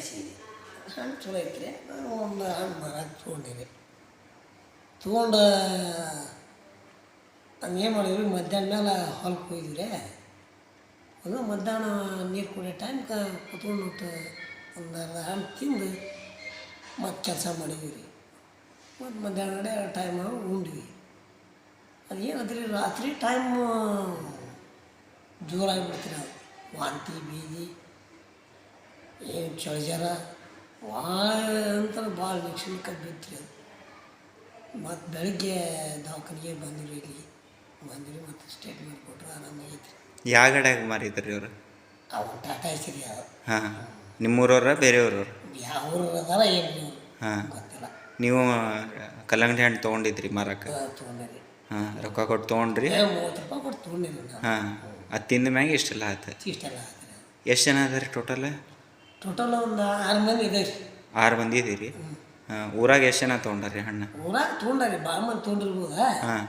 ಕಳಿಸಿದ್ವಿ. ಹಣ್ಣು ಚಲೋ ಐತ್ರಿ. ಒಂದು ಹಣ್ಣು ಮರ ತೊಗೊಂಡಿರಿ. ತೊಗೊಂಡು ಹಂಗೇನು ಮಾಡಿದ್ವಿ, ಮಧ್ಯಾಹ್ನ ಮೇಲೆ ಹೊಲಕ್ಕೆ ಹೋಗಿದ್ವಿ. ಅದು ಮಧ್ಯಾಹ್ನ ನೀರು ಕುಡಿಯೋ ಟೈಮ್ಗೆ ಕುತ್ಕೊಂಡು ಒಂದು ಅರ್ಧ ಹಣ್ಣು ತಿಂದು ಮತ್ತು ಕೆಲಸ ಮಾಡಿದ್ವಿ ರೀ. ಮತ್ತು ಮಧ್ಯಾಹ್ನ ಟೈಮ್ ಉಂಡ್ವಿ. ಅದೇನದ್ರಿ ರಾತ್ರಿ ಟೈಮು ಜೋರಾಗಿಬಿಡ್ತೀರಿ. ಅದು ವಾಂತಿ ಬೀದಿ ಏನು ಚಳಿಜರ ಭಾಳ ಅಂತ ಭಾಳ ನೆಕ್ಸ್ಟ್ ಬಿದ್ರಿ. ಅದು ಮತ್ತು ಬೆಳಗ್ಗೆ ದವಾಖಾನೆಗೆ ಬಂದಿರಿ. ಇಲ್ಲಿಗೆ ಬಂದಿರಿ ಮತ್ತು ಸ್ಟೇಟ್ಮೆಂಟ್ ಕೊಟ್ಟರು, ಆರಾಮಾಗೈತ್ರಿ. ಯಾವ ಗಡ್ಯಾಗ ಮಾರಿದ್ರಿ ಇವರು? ಅವು ಟಾಟಾ ಹೆಸರಿ ಅದು. ಹಾಂ, ನಿಮ್ಮೂರವ್ರ ಬೇರೆಯವ್ರವ್ರು? ಯಾವ ಊರು ಅದಾರ ಏನು ಹಾಂ, ಗೊತ್ತಿಲ್ಲ. ನೀವು ಕಲ್ಲಂಗಡಿ ಹಣ್ಣು ತೊಗೊಂಡಿದ್ರಿ ಮಾರಕ್ಕೆ? ತೊಗೊಂಡಿರಿ. ಹಾಂ, ರೊಕ್ಕ ಕೊಟ್ಟು ತೊಗೊಂಡ್ರಿ? 30 ರೂಪಾಯಿ ಕೊಟ್ಟು ತೊಗೊಂಡಿರಿ ನಾವು. ಹಾಂ, ಅದು ತಿಂದ ಮ್ಯಾಗ ಇಷ್ಟೆಲ್ಲ ಆಯ್ತು? ಇಷ್ಟೆಲ್ಲ ಆಯ್ತು. ಎಷ್ಟು ಜನ ಅದ ರೀ ಟೋಟಲ್? ಟೋಟಲ್ ಒಂದು 6 ಮಂದಿ ಇದೆ ರೀ. 6 ಮಂದಿ ಇದೀರಿ? ಹಾಂ, ಊರಾಗ ಎಷ್ಟು ಜನ ತೊಗೊಂಡ್ರಿ ಹಣ್ಣು? ಊರಾಗ ತೊಗೊಂಡ್ರಿ, ಭಾಳ ಮಂದಿ ತೊಗೊಂಡಿರ್ಬೋದ. ಹಾಂ,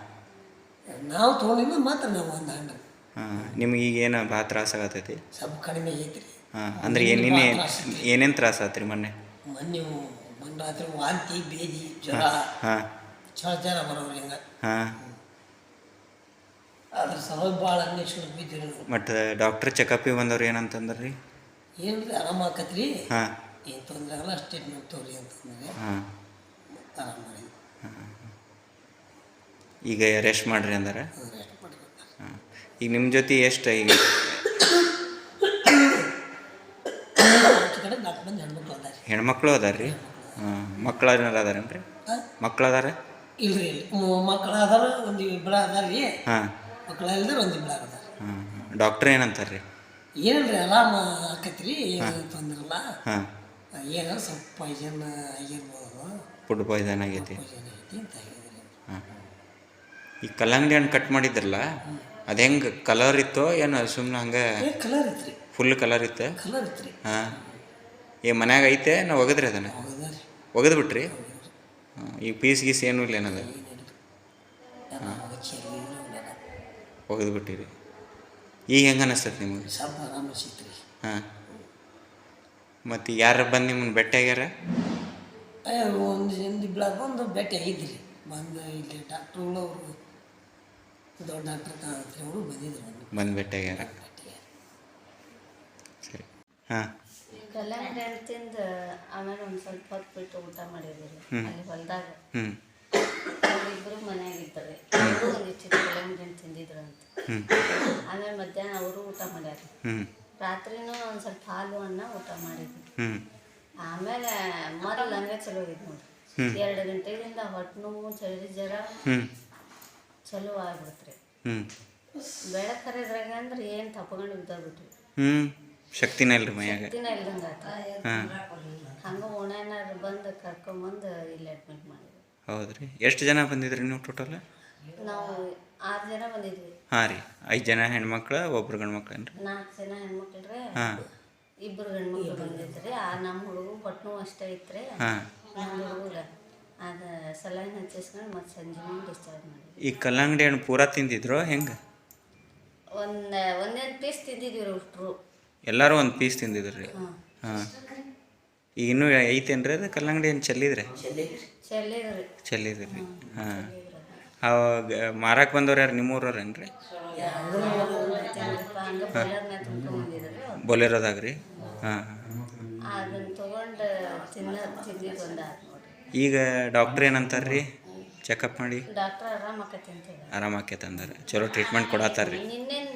ನಾವು ತೊಗೊಂಡಿದ್ದು ಮಾತ್ರ ನಾವು ಒಂದು ಹಣ್ಣು. ಹಾಂ, ನಿಮ್ಗೆ ಈಗೇನು ಭಾಳ ತ್ರಾಸ ಆಗತ್ತೈತಿ? ಸ್ವಲ್ಪ ಕಡಿಮೆ ಆಗೈತಿ ರೀ. ಹಾಂ, ಅಂದ್ರೆ ಏನೇನು ತ್ರಾಸ ಆತ್ರಿ ಮೊನ್ನೆ? ಮೊನ್ನೆ ರಾತ್ರಿ ವಾಂತಿ ಬೇದಿ ಜ್ವರ. ಹಾಂ, ಜ್ವರ ಬರೋರು ಹಿಂಗೆ. ಹಾಂ, ಅದ್ರ ಸಲುವಾಗಿ ಭಾಳ ಅನ್ವೇಷಣೆ ಬಿದ್ದಿರಿ. ಮತ್ತು ಡಾಕ್ಟ್ರ್ ಚೆಕಪ್ಪಿಗೆ ಬಂದವ್ರು ಏನಂತಂದ್ರೆ ರೀ? ಏನು ರೀ, ಆರಾಮ ಆಕತ್ರಿ. ಹಾಂ, ಏನು ತೊಂದರೆ ಆಗಲ್ಲ, ಸ್ಟೇಟ್ಮೆಂಟ್ ತೋರಿ ಅಂತಂದರೆ ಹಾಂ, ಆರಾಮ ಮಾಡಿ. ಹಾಂ, ಈಗ ರೆಸ್ಟ್ ಮಾಡಿರಿ ಅಂದ್ರೆ? ರೆಸ್ಟ್ ಮಾಡ್ಬೇಕು. ಹಾಂ, ಈಗ ನಿಮ್ಮ ಜೊತೆ ಎಷ್ಟು ಈಗ ಕಡೆ 4 ಮಂದಿ ಹೆಣ್ಮಕ್ಳು ಅದಾರ. ಹೆಣ್ಮಕ್ಳು ಅದಾರ ರೀ? ಹಾಂ, ಮಕ್ಳು ಏನಾರು ಅದಾರೇನ್ರಿ? ಮಕ್ಳು ಅದಾರ? ಇಲ್ರಿ, ಮಕ್ಳು ಅದಾರ, ಒಂದು ಇಬ್ಬರು ಅದಾರ ರೀ. ಹಾಂ, ಮಕ್ಳು ಇಲ್ದಾರ ಒಂದು ಇಬ್ಬರು ಅದಾರ. ಹಾಂ, ಡಾಕ್ಟ್ರ್ ಏನಂತಾರೆ ರೀ? ಏನಿಲ್ರಿ, ಆರಾಮ ಆಕತ್ರಿ, ಏನು ತೊಂದ್ರೆ ಇಲ್ಲ. ಹಾಂ, ಏನಾರ ಸ್ವಲ್ಪ ಪಾಯ್ಸನ್ ಆಗಿರ್ಬೋದು, ಫುಡ್ ಪಾಯ್ಸನ್ ಆಗೈತಿ. ಪಾಯ್ಸನ್ ಆಗೈತಿ ಅಂತ ಹೇಳಿದ್ರಿ. ಹಾಂ, ಈ ಕಲ್ಲಂಗಡಿ ಹಣ್ಣು ಕಟ್ ಮಾಡಿದ್ರಲ್ಲ, ಅದು ಹೆಂಗೆ ಕಲರ್ ಇತ್ತೋ ಏನು ಸುಮ್ಮನೆ ಹಂಗೆ? ಕಲರ್ ಇತ್ತು ರೀ. ಫುಲ್ ಕಲರ್ ಇತ್ತು? ಕಲರ್ ಇತ್ತು ರೀ. ಹಾಂ, ಮನ್ಯಾಗ ಐತೆ ನಾವು ಒಗದ್ರಿ ಅದನ್ನು? ಒಗದು ಬಿಟ್ರಿ? ಹಾಂ, ಈ ಪೀಸ್ ಗೀಸ್ ಏನೂ ಇಲ್ಲ ಏನದ? ಹಾಂ, ಒಗದು ಬಿಟ್ಟಿರಿ. ಈಗ ಹೆಂಗೆ ಅನ್ನಿಸ್ತದೆ ನಿಮಗೆ? ಸ್ವಲ್ಪ ಆರಾಮ ಸಿಕ್ತು ರೀ. ಹಾಂ, ಮತ್ತು ಯಾರು ಬಂದು ನಿಮ್ಮನ್ನು ಭೇಟಿ ಆಗ್ಯಾರ? ಒಂದು ಇಬ್ಬರು ಬಂದು ಭೇಟಿ ಆಗಿದ್ರಿ. ಬಂದು ಇಲ್ಲಿ ಡಾಕ್ಟ್ರುಗಳು ಅವರು ದೊಡ್ಡ ಡಾಕ್ಟ್ರ್ ಕಾಣತ್ರಿ, ಅವರು ಬಂದಿದ್ರು. ಬಂದು ಭೇಟಿ ಆಗ್ಯಾರ? ಸರಿ. ಹಾಂ, ಕಲ್ಲಂಗಡಿ ಹಣ್ಣು ತಿಂದು ಆಮೇಲೆ ಒಂದು ಸ್ವಲ್ಪ ಹೊತ್ತು ಬಿಟ್ಟು ಊಟ ಮಾಡಿದ್ರಿ ಅಲ್ಲಿ ಹೊಲದಾಗ. ಅವರಿಬ್ಬರು ಮನೆಯಾಗಿದ್ದಾರೆ. ಅವರು ಒಂದಿಷ್ಟು ಕಲ್ಲಂಗಡಿ ಹಣ್ಣು ತಿಂದಿದ್ರು ಅಂತ. ಆಮೇಲೆ ಮಧ್ಯಾಹ್ನ ಅವರು ಊಟ ಮಾಡ್ಯಾರ. ರಾತ್ರಿನೂ ಒಂದು ಸ್ವಲ್ಪ ಹಾಲು ಅನ್ನ ಊಟ ಮಾಡಿದ್ವಿ. ಆಮೇಲೆ ಮೊದಲು ಹಂಗೆ ಚಲೋ ಆಗಿದ್ದು ನೋಡ್ರಿ. 2 ಗಂಟೆಗಿಂದ ಹೊಟ್ಟೆ ನೋವು, ಚಳಿ ಜ್ವರ ಚಲೋ ಆಗ್ಬಿಡ್ತ್ರಿ. ಬೆಳಕರಿದ್ರಾಗ ಅಂದ್ರೆ ಏನು ತಪ್ಕೊಂಡು ಬಿದ್ದೋಗ್ಬಿಟ್ರಿ. ಶಕ್ತಿನ ಇಲ್ರಿ ಮೈಯಾಗ? ಶಕ್ತಿನ ಇಲ್ದಂಗೆ ಆತ. ಹಂಗೆ ಓಣ್ಯಾನಾರು ಬಂದು ಕರ್ಕೊಂಬಂದು ಇಲ್ಲಿ ಅಡ್ಮಿಟ್ ಮಾಡಿದ್ವಿ. ಹೌದ್ರಿ? ಎಷ್ಟು ಜನ ಬಂದಿದ್ರಿ ನೀವು ಟೋಟಲ್? ನಾವು 6 ಜನ ಬಂದಿದ್ವಿ. ಹಾಂ ರೀ. 5 ಜನ ಹೆಣ್ಮಕ್ಳು, ಒಬ್ರು ಗಂಡು ಮಕ್ಳೇನ್ರಿ? 4 ಜನ ಹೆಣ್ಮಕ್ಳು ರೀ. ಹಾಂ, 2 ಗಂಡ್ಮಕ್ಳು ಬಂದಿದ್ರಿ. ನಮ್ಮ ಹುಡುಗ ಹೊಟ್ಟೆ ನೋವು ಅಷ್ಟೇ ಇತ್ತು ರೀ. ಹಾಂ, ನಮ್ಮ ಹುಡುಗ ಅದು ಸಲೈನ್ ಹಚ್ಚಿಸ್ಕೊಂಡು ಮತ್ತು ಸಂಜೆ ಡಿಸ್ಚಾರ್ಜ್ ಮಾಡಿದ್ವಿ. ಈ ಕಲ್ಲಂಗಡಿ ಹಣ್ಣು ಪೂರಾ ತಿಂದಿದ್ರು ಹೆಂಗೆ? ಒಂದೊಂದು ಪೀಸ್ ತಿಂದಿದ್ವಿ ರೀ ಅಷ್ಟ್ರು. ಎಲ್ಲರೂ ಒಂದು ಪೀಸ್ ತಿಂದಿದ್ರು ರೀ? ಹಾಂ, ಈಗ ಇನ್ನೂ ಐತೇನ್ರಿ ಅದು ಕಲ್ಲಂಗಡಿ ಹಣ್ಣು ಚೆಲ್ಲಿದ್ರೆ? ಚೆಲ್ಲಿದ್ರಿ. ಹಾಂ, ಅವಾಗ ಮಾರಕ್ಕೆ ಬಂದವ್ರು ಯಾರು ನಿಮ್ಮೂರವ್ರೇನು ರೀ? ಬೊಲೆರೋದಾಗ ರೀ? ಹಾಂ, ಅದನ್ನು ತೊಗೊಂಡು ತಿಂದಿದ್ದು. ಈಗ ಡಾಕ್ಟ್ರ್ ಏನಂತಾರೆ ರೀ ಚೆಕಪ್ ಮಾಡಿ? ಡಾಕ್ಟ್ರ್ ಆರಾಮಾಕೈತಿ ಅಂತ ಹೇಳಿ. ಆರಾಮಾಕೈತೆ ಅಂದ್ರೆ ಚಲೋ ಟ್ರೀಟ್ಮೆಂಟ್ ಕೊಡತ್ತಾರ ರೀ?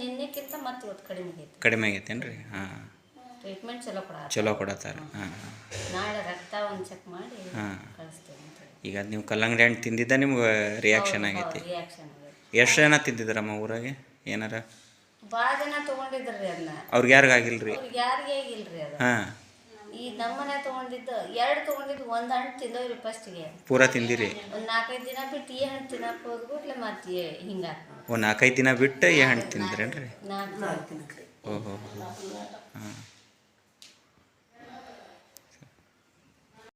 ನಿನ್ನೆಕ್ಕಿಂತ ಮತ್ತೆ ಇವತ್ತು ಕಡಿಮೆ ಆಗೈತಿ. ಕಡಿಮೆ ಆಗೈತೇನು ರೀ? ಹಾಂ, ಟ್ರೀಟ್ಮೆಂಟ್ ಚಲೋ ಕೊಡತ್ತಾರ. ಹಾಂ, ನಾಳೆ ರಕ್ತ ಒಂದು ಚೆಕ್ ಮಾಡಿ ಕಳಿಸ್ತೇವೆ ಅಂತ. ಈಗ ನೀವು ಕಲ್ಲಂಗಡಿ ಹಣ್ಣು ತಿಂದಿದ್ದ ನಿಮ್ಗೆ ರಿಯಾಕ್ಷನ್ ಆಗೈತಿ? ಎಷ್ಟು ಜನ ತಿಂದಿದ್ರಮ್ಮ ಊರಾಗೆ ಏನಾರ? ಭಾಳ ಜನ ತೊಗೊಂಡಿದ್ರಿ ಅದನ್ನ. ಅವ್ರಿಗೆ ಯಾರಿಗೂ ಆಗಿಲ್ಲ ರೀ? ಯಾರಿಗೆ ಆಗಿಲ್ರಿ ಅದು. ಹಾಂ, ಈ ನಮ್ಮನೆ ತೊಗೊಂಡಿದ್ದು 2 ತೊಗೊಂಡಿದ್ದು, ಒಂದು ಹಣ್ಣು ತಿಂದವ್ರಿ ಫಸ್ಟಿಗೆ. ಪೂರಾ ತಿಂದಿರಿ? ಒಂದು 4-5 ದಿನ ಬಿಟ್ಟು ಈ ಹಣ್ಣು ತಿನ್ನಕ್ಕೆ ಹೋದ್ಬಿಟ್ಲೆ ಮತ್ತೆ ಹಿಂಗೆ. ಒಂದು 4-5 ದಿನ ಬಿಟ್ಟು ಈ ಹಣ್ಣು ತಿಂದ್ರೇನು ರೀ? 4 ದಿನ. ಓಹೋ. ಹಾಂ,